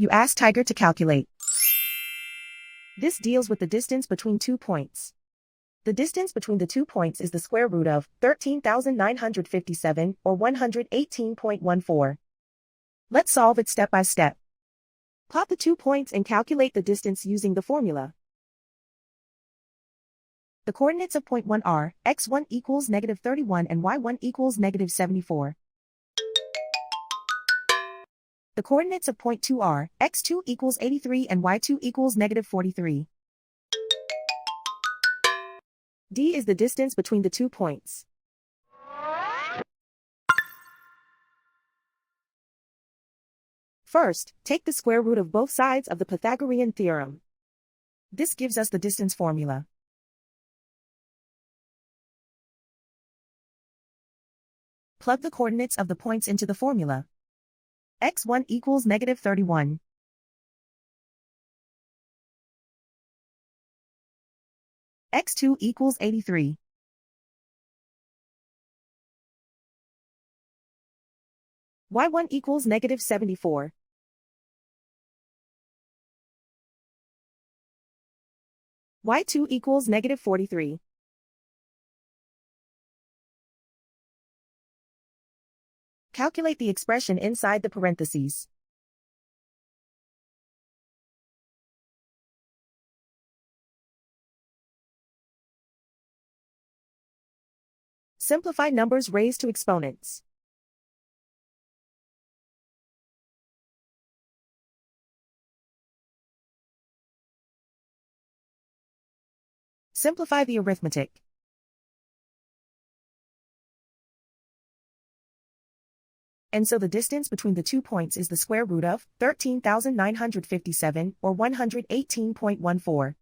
You ask Tiger to calculate. This deals with the distance between 2 points. The distance between the 2 points is the square root of 13,957 or 118.14. Let's solve it step by step. Plot the 2 points and calculate the distance using the formula. The coordinates of point 1 are x1 equals -31 and y1 equals -74. The coordinates of point 2 are x2 equals 83 and y2 equals -43. D is the distance between the 2 points. First, take the square root of both sides of the Pythagorean theorem. This gives us the distance formula. Plug the coordinates of the points into the formula. x1 equals -31. x2 equals 83. y1 equals -74. y2 equals -43. Calculate the expression inside the parentheses. Simplify numbers raised to exponents. Simplify the arithmetic. And so the distance between the 2 points is the square root of 13,957 or 118.14.